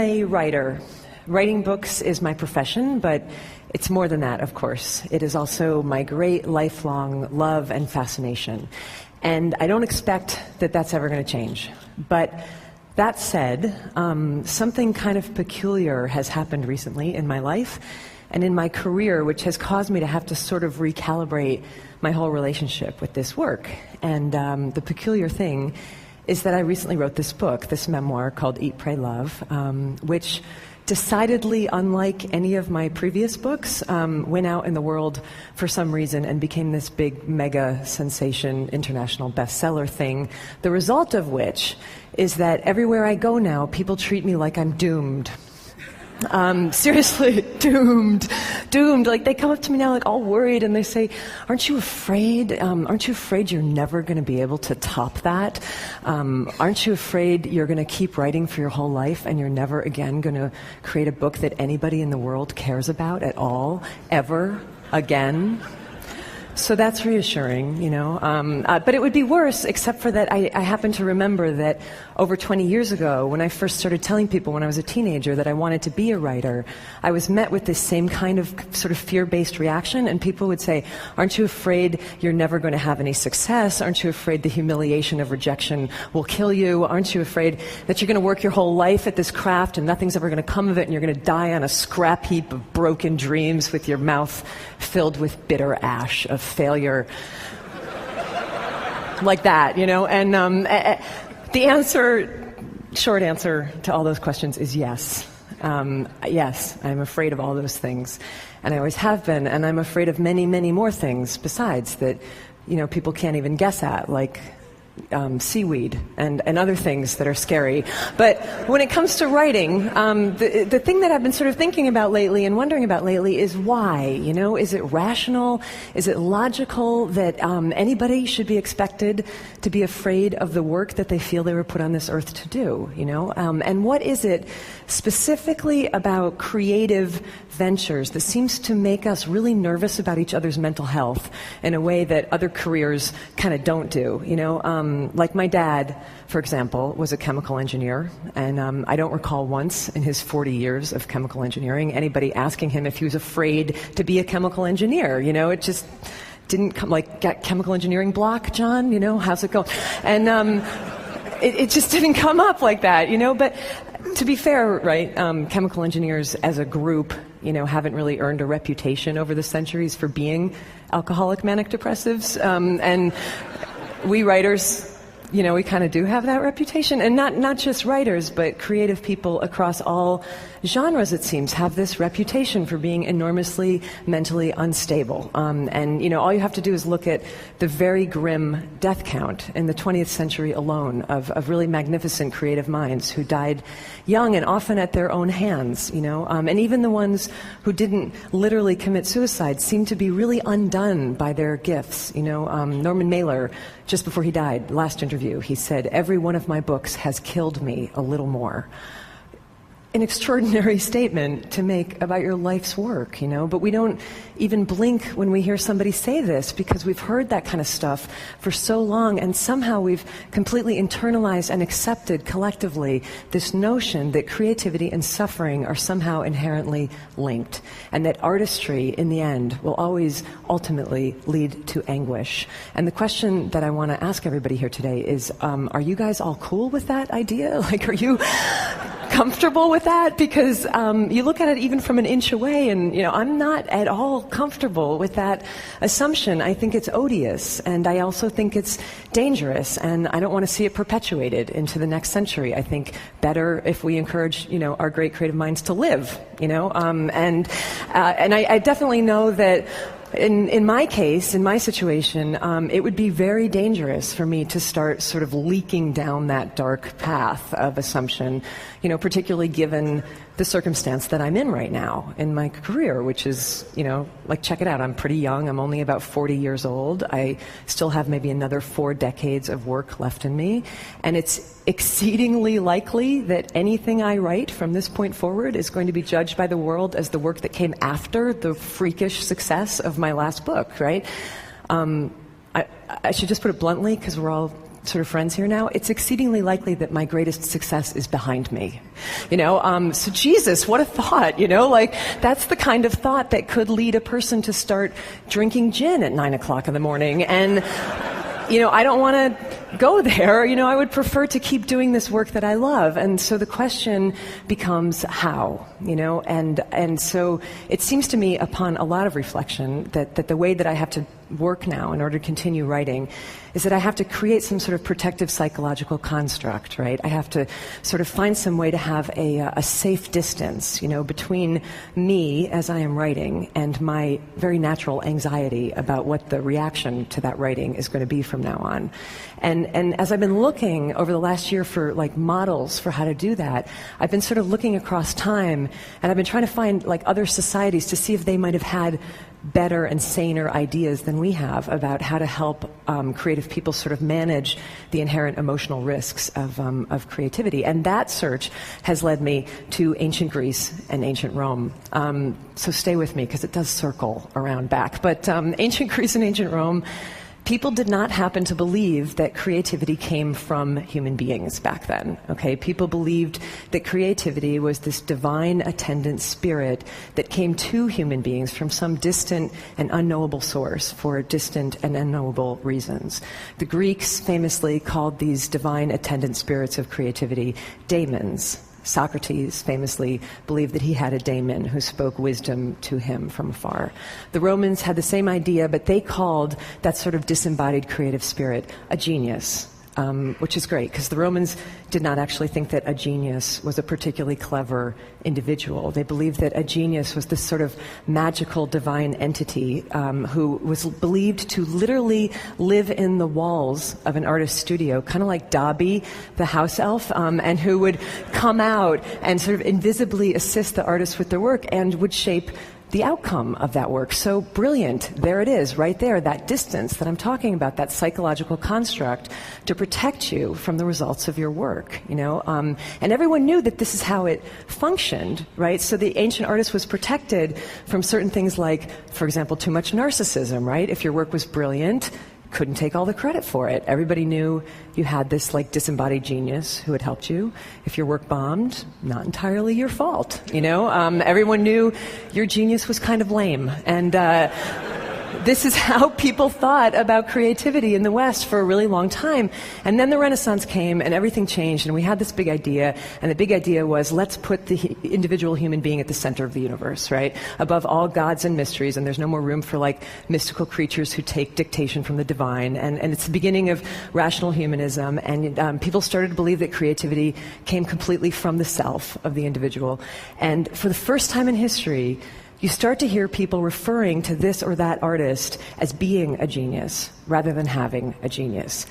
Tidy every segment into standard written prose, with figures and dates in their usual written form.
a writer. Writing books is my profession, but it's more than that, of course. It is also my great lifelong love and fascination. And I don't expect that that's ever going to change. But that said, something kind of peculiar has happened recently in my life and in my career, which has caused me to have to sort of recalibrate my whole relationship with this work. And the peculiar thing is that I recently wrote this book, this memoir called Eat, Pray, Love, which, decidedly unlike any of my previous books, went out in the world for some reason and became this big mega sensation, international bestseller thing, the result of which is that everywhere I go now, people treat me like I'm doomed. Seriously, doomed. Like, they come up to me now like all worried and they say, aren't you afraid you're never going to be able to top that? Aren't you afraid you're going to keep writing for your whole life and you're never again going to create a book that anybody in the world cares about at all, ever again? So that's reassuring, you know. But it would be worse, except for that I happen to remember that over 20 years ago, when I first started telling people when I was a teenager that I wanted to be a writer, I was met with this same kind of sort of fear-based reaction, and people would say, aren't you afraid you're never going to have any success? Aren't you afraid the humiliation of rejection will kill you? Aren't you afraid that you're going to work your whole life at this craft and nothing's ever going to come of it and you're going to die on a scrap heap of broken dreams with your mouth filled with bitter ash of failure? Like that, you know? And the answer, short answer to all those questions is yes. Yes, I'm afraid of all those things. And I always have been, and I'm afraid of many, many more things besides that, you know, people can't even guess at, like seaweed and other things that are scary. But when it comes to writing, the thing that I've been sort of thinking about lately and wondering about lately is why, you know? Is it rational? Is it logical that anybody should be expected to be afraid of the work that they feel they were put on this earth to do, you know? And what is it specifically about creative ventures that seems to make us really nervous about each other's mental health in a way that other careers kind of don't do, you know? Like my dad, for example, was a chemical engineer, and I don't recall once in his 40 years of chemical engineering anybody asking him if he was afraid to be a chemical engineer. You know, it just didn't come, like, got chemical engineering block, John? You know, how's it going? And it just didn't come up like that, you know? But to be fair, right, chemical engineers as a group, you know, haven't really earned a reputation over the centuries for being alcoholic manic depressives, and we writers, you know, we kind of do have that reputation. And not just writers, but creative people across all genres, it seems, have this reputation for being enormously mentally unstable. And, you know, all you have to do is look at the very grim death count in the 20th century alone of really magnificent creative minds who died young and often at their own hands, you know. And even the ones who didn't literally commit suicide seem to be really undone by their gifts, you know. Norman Mailer, just before he died, last interview, he said, "Every one of my books has killed me a little more." An extraordinary statement to make about your life's work, you know, but we don't even blink when we hear somebody say this because we've heard that kind of stuff for so long, and somehow we've completely internalized and accepted collectively this notion that creativity and suffering are somehow inherently linked, and that artistry in the end will always ultimately lead to anguish. And the question that I want to ask everybody here today is, are you guys all cool with that idea? Like, are you comfortable with that? Because you look at it even from an inch away, and, you know, I'm not at all comfortable with that assumption. I think it's odious, and I also think it's dangerous, and I don't want to see it perpetuated into the next century. I think better if we encourage, you know, our great creative minds to live, you know, and I definitely know that in my case, in my situation, it would be very dangerous for me to start sort of leaking down that dark path of assumption, you know, particularly given the circumstance that I'm in right now in my career, which is, you know, like, check it out. I'm pretty young. I'm only about 40 years old. I still have maybe another 4 decades of work left in me. And it's exceedingly likely that anything I write from this point forward is going to be judged by the world as the work that came after the freakish success of my last book, right? I should just put it bluntly, because we're all sort of friends here now, it's exceedingly likely that my greatest success is behind me. So Jesus, what a thought, like that's the kind of thought that could lead a person to start drinking gin at 9 o'clock in the morning. And I don't want to go there. I would prefer to keep doing this work that I love. And so the question becomes how, and so it seems to me upon a lot of reflection that the way that I have to work now in order to continue writing is that I have to create some sort of protective psychological construct, right? I have to sort of find some way to have a safe distance, between me as I am writing and my very natural anxiety about what the reaction to that writing is going to be from now on. And as I've been looking over the last year for like models for how to do that, I've been sort of looking across time, and I've been trying to find like other societies to see if they might have had better and saner ideas than we have about how to help creative people sort of manage the inherent emotional risks of creativity. And that search has led me to ancient Greece and ancient Rome. So stay with me, because it does circle around back. But ancient Greece and ancient Rome, people did not happen to believe that creativity came from human beings back then, okay? People believed that creativity was this divine attendant spirit that came to human beings from some distant and unknowable source for distant and unknowable reasons. The Greeks famously called these divine attendant spirits of creativity daemons. Socrates famously believed that he had a daemon who spoke wisdom to him from afar. The Romans had the same idea, but they called that sort of disembodied creative spirit a genius, which is great, because the Romans did not actually think that a genius was a particularly clever individual. They believed that a genius was this sort of magical divine entity who was believed to literally live in the walls of an artist's studio, kind of like Dobby, the house elf, and who would come out and sort of invisibly assist the artist with their work and would shape the outcome of that work. So brilliant. There it is, right there, that distance that I'm talking about, that psychological construct to protect you from the results of your work, And everyone knew that this is how it functioned, right? So the ancient artist was protected from certain things like, for example, too much narcissism, right? If your work was brilliant, couldn't take all the credit for it. Everybody knew you had this like disembodied genius who had helped you. If your work bombed, not entirely your fault, Everyone knew your genius was kind of lame. And this is how people thought about creativity in the West for a really long time. And then the Renaissance came and everything changed, and we had this big idea, and the big idea was, let's put the individual human being at the center of the universe, right? Above all gods and mysteries, and there's no more room for like mystical creatures who take dictation from the divine. And it's the beginning of rational humanism, and people started to believe that creativity came completely from the self of the individual. And for the first time in history, you start to hear people referring to this or that artist as being a genius rather than having a genius.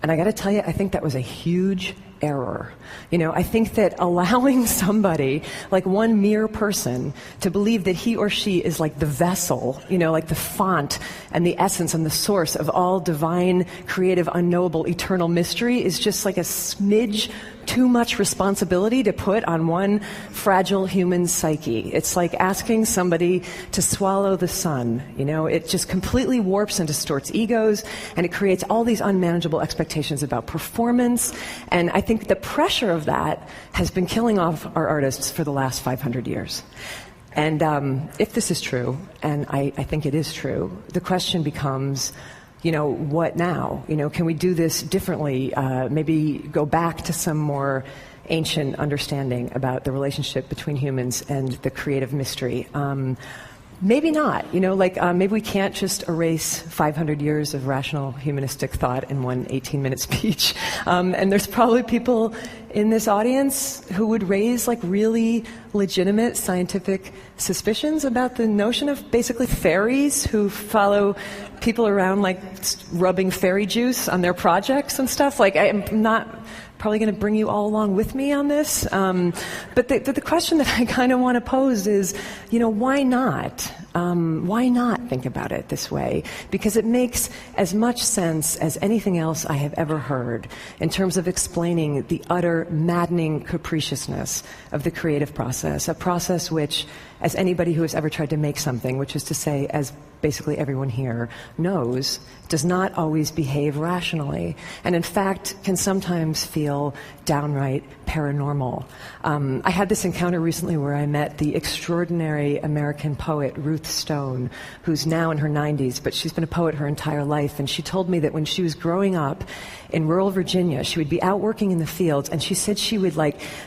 And I got to tell you, I think that was a huge error. I think that allowing somebody, like one mere person, to believe that he or she is like the vessel, like the font and the essence and the source of all divine, creative, unknowable, eternal mystery is just like a smidge too much responsibility to put on one fragile human psyche. It's like asking somebody to swallow the sun. It just completely warps and distorts egos, and it creates all these unmanageable expectations about performance. And I think the pressure of that has been killing off our artists for the last 500 years. And if this is true, and I think it is true, the question becomes, what now? Can we do this differently? Maybe go back to some more ancient understanding about the relationship between humans and the creative mystery. Maybe not, maybe we can't just erase 500 years of rational humanistic thought in one 18-minute speech. And there's probably people in this audience who would raise like really legitimate scientific suspicions about the notion of basically fairies who follow people around like rubbing fairy juice on their projects and stuff. Like, I'm not probably going to bring you all along with me on this. But the question that I kind of want to pose is, why not? Why not think about it this way? Because it makes as much sense as anything else I have ever heard in terms of explaining the utter maddening capriciousness of the creative process, a process which as anybody who has ever tried to make something, which is to say, as basically everyone here knows, does not always behave rationally, and in fact can sometimes feel downright paranormal. I had this encounter recently where I met the extraordinary American poet Ruth Stone, who's now in her 90s, but she's been a poet her entire life, and she told me that when she was growing up in rural Virginia, she would be out working in the fields, and she said she would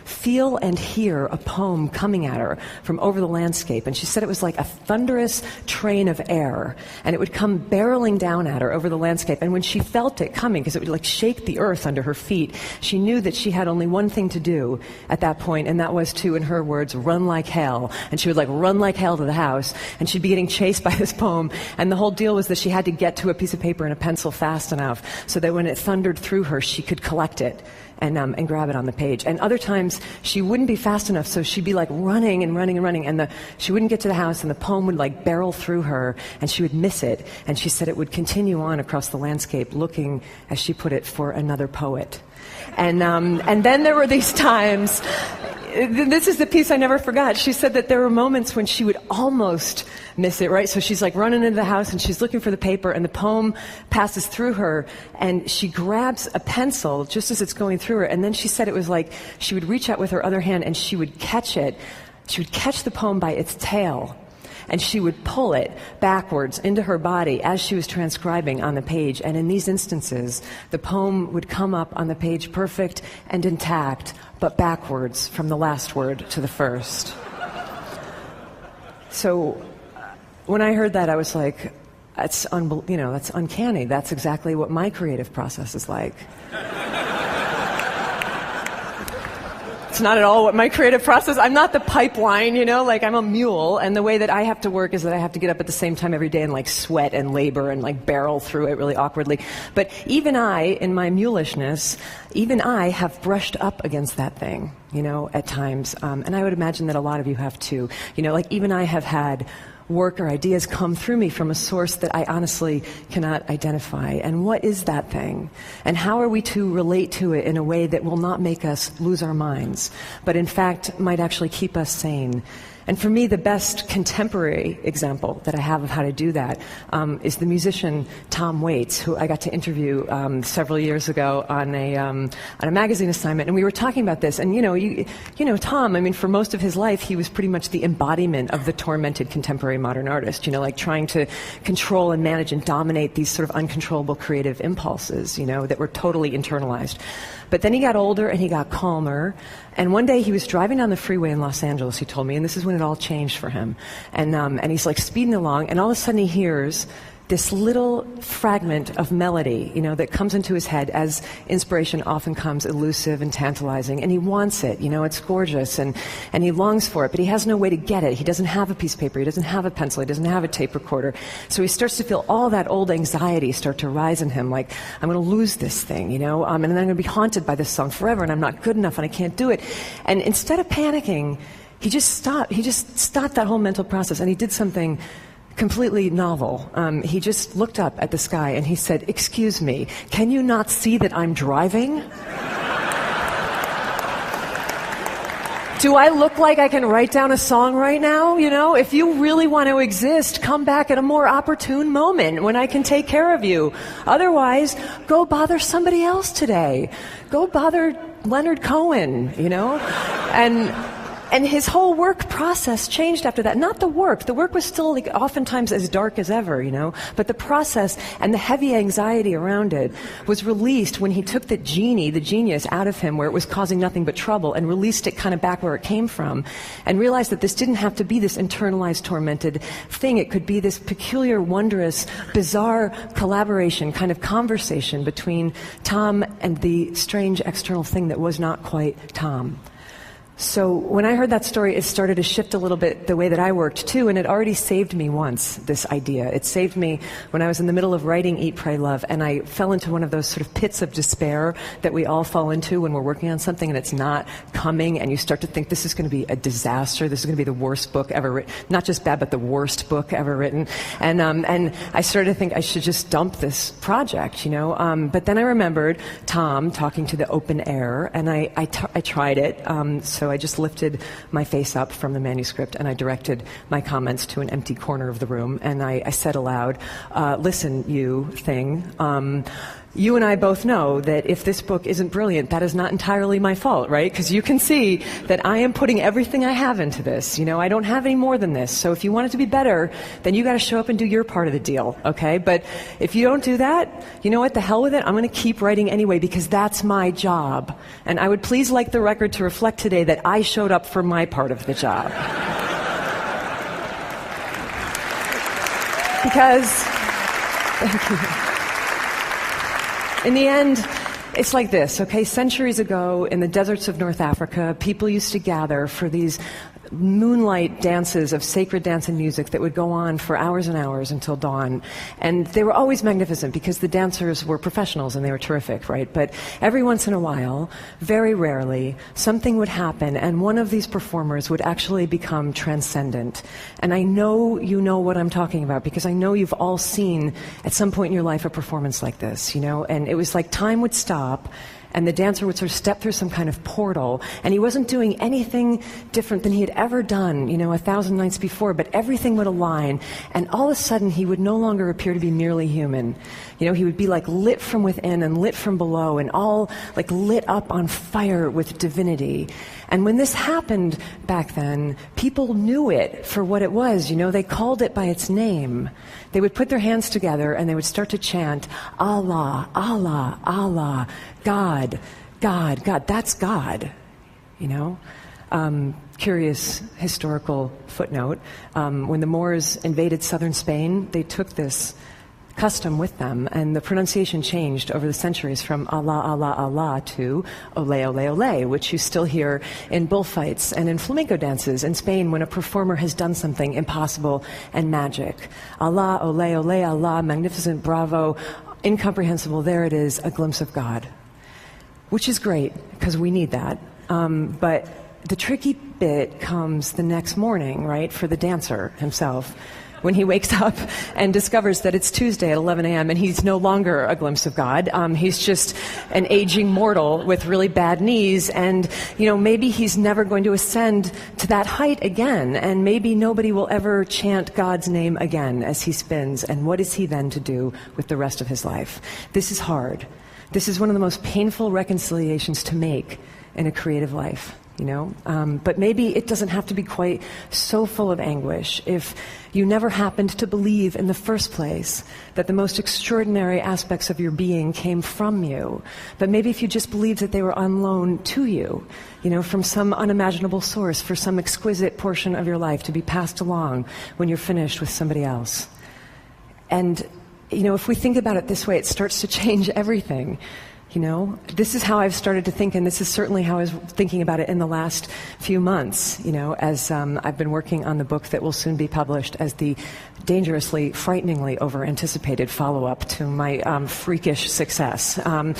feel and hear a poem coming at her from over the landscape, and she said it was like a thunderous train of air, and it would come barreling down at her over the landscape, and when she felt it coming, because it would shake the earth under her feet, she knew that she had only one thing to do at that point, and that was to, in her words, run like hell. And she would run like hell to the house, and she'd be getting chased by this poem, and the whole deal was that she had to get to a piece of paper and a pencil fast enough so that when it thundered through her, she could collect it and grab it on the page. And other times she wouldn't be fast enough, so she'd be running and running and running, and she wouldn't get to the house, and the poem would barrel through her, and she would miss it. And she said it would continue on across the landscape, looking, as she put it, for another poet. And then there were these times. This is the piece I never forgot. She said that there were moments when she would almost miss it, right? So she's running into the house and she's looking for the paper, and the poem passes through her, and she grabs a pencil just as it's going through her, and then she said it was she would reach out with her other hand and she would catch it. She would catch the poem by its tail, and she would pull it backwards into her body as she was transcribing on the page. And in these instances, the poem would come up on the page perfect and intact, but backwards from the last word to the first. So when I heard that, I was like, that's uncanny. That's exactly what my creative process is like. It's not at all what my creative process. I'm not the pipeline, I'm a mule, and the way that I have to work is that I have to get up at the same time every day and sweat and labor and barrel through it really awkwardly. But even I, in my mulishness, even I have brushed up against that thing, at times. And I would imagine that a lot of you have too. Even I have had work or ideas come through me from a source that I honestly cannot identify. And what is that thing? And how are we to relate to it in a way that will not make us lose our minds, but in fact might actually keep us sane? And for me, the best contemporary example that I have of how to do that is the musician Tom Waits, who I got to interview several years ago on a magazine assignment, and we were talking about this. And Tom, for most of his life, he was pretty much the embodiment of the tormented contemporary modern artist. Trying to control and manage and dominate these sort of uncontrollable creative impulses, that were totally internalized. But then he got older and he got calmer. And one day he was driving down the freeway in Los Angeles, he told me, and this is when it all changed for him. And he's speeding along, and all of a sudden he hears this little fragment of melody, that comes into his head, as inspiration often comes, elusive and tantalizing, and he wants it, it's gorgeous, and he longs for it, but he has no way to get it. He doesn't have a piece of paper, he doesn't have a pencil, he doesn't have a tape recorder. So he starts to feel all that old anxiety start to rise in him, I'm going to lose this thing, and then I'm going to be haunted by this song forever, and I'm not good enough, and I can't do it. And instead of panicking, he just stopped that whole mental process, and he did something completely novel. He just looked up at the sky and he said, "Excuse me, can you not see that I'm driving? Do I look like I can write down a song right now? If you really want to exist, come back at a more opportune moment when I can take care of you. Otherwise, go bother somebody else today. Go bother Leonard Cohen, And his whole work process changed after that. Not the work. The work was still oftentimes as dark as ever, But the process and the heavy anxiety around it was released when he took the genius out of him, where it was causing nothing but trouble, and released it kind of back where it came from, and realized that this didn't have to be this internalized, tormented thing. It could be this peculiar, wondrous, bizarre collaboration, kind of conversation between Tom and the strange external thing that was not quite Tom. So when I heard that story, it started to shift a little bit the way that I worked too, and it already saved me once, this idea. It saved me when I was in the middle of writing Eat, Pray, Love, and I fell into one of those sort of pits of despair that we all fall into when we're working on something and it's not coming, and you start to think this is going to be a disaster, this is going to be the worst book ever written, not just bad, but the worst book ever written. And I started to think I should just dump this project, But then I remembered Tom talking to the open air, and I tried it. So so I just lifted my face up from the manuscript and I directed my comments to an empty corner of the room, and I said aloud, listen, you thing, you and I both know that if this book isn't brilliant, that is not entirely my fault, right? Because you can see that I am putting everything I have into this. You know, I don't have any more than this. So if you want it to be better, then you got to show up and do your part of the deal, okay? But if you don't do that, you know what? The hell with it. I'm going to keep writing anyway because that's my job. And I would please like the record to reflect today that I showed up for my part of the job. Because, thank you. In the end, it's like this, okay? Centuries ago, in the deserts of North Africa, people used to gather for these moonlight dances of sacred dance and music that would go on for hours and hours until dawn. And they were always magnificent because the dancers were professionals and they were terrific, right? But every once in a while, very rarely, something would happen and one of these performers would actually become transcendent. And I know you know what I'm talking about because I know you've all seen at some point in your life a performance like this, you know? And it was like time would stop and the dancer would sort of step through some kind of portal, and he wasn't doing anything different than he had ever done, you know, 1,000 nights before, but everything would align, and all of a sudden he would no longer appear to be merely human. You know, he would be like lit from within and lit from below, and all like lit up on fire with divinity. And when this happened back then, people knew it for what it was, you know, they called it by its name. They would put their hands together and they would start to chant, Allah, Allah, Allah, God, God, God, that's God, you know. Curious historical footnote. When the Moors invaded southern Spain, they took this custom with them, and the pronunciation changed over the centuries from Allah, Allah, Allah to Ole, Ole, Ole, which you still hear in bullfights and in flamenco dances in Spain when a performer has done something impossible and magic. Allah, Ole, Ole, Allah, magnificent, bravo, incomprehensible, there it is, a glimpse of God. Which is great, because we need that. But the tricky bit comes the next morning, right, for the dancer himself, when he wakes up and discovers that it's Tuesday at 11 a.m. and he's no longer a glimpse of God. He's just an aging mortal with really bad knees, and, you know, maybe he's never going to ascend to that height again, and maybe nobody will ever chant God's name again as he spins, and what is he then to do with the rest of his life? This is hard. This is one of the most painful reconciliations to make in a creative life, you know? But maybe it doesn't have to be quite so full of anguish if you never happened to believe in the first place that the most extraordinary aspects of your being came from you. But maybe if you just believed that they were on loan to you, you know, from some unimaginable source for some exquisite portion of your life to be passed along when you're finished with somebody else. And you know, if we think about it this way, it starts to change everything. You know, this is how I've started to think, and this is certainly how I was thinking about it in the last few months, you know, as I've been working on the book that will soon be published as the dangerously, frighteningly over-anticipated follow-up to my freakish success. And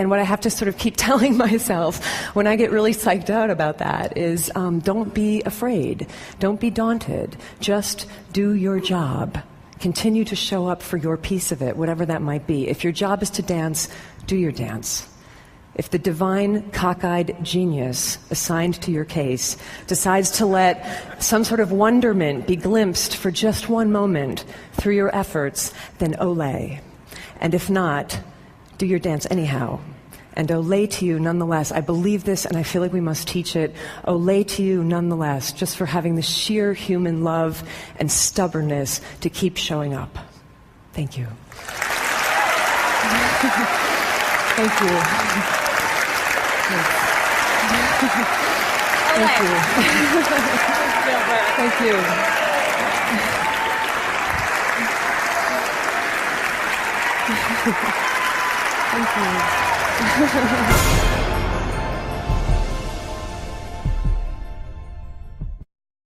what I have to sort of keep telling myself when I get really psyched out about that is don't be afraid. Don't be daunted. Just do your job. Continue to show up for your piece of it, whatever that might be. If your job is to dance, do your dance. If the divine, cockeyed genius assigned to your case decides to let some sort of wonderment be glimpsed for just one moment through your efforts, then ole. And if not, do your dance anyhow. And ole to you nonetheless. I believe this and I feel like we must teach it. Ole to you nonetheless, just for having the sheer human love and stubbornness to keep showing up. Thank you. Thank you. Thank you. Thank you. Thank you.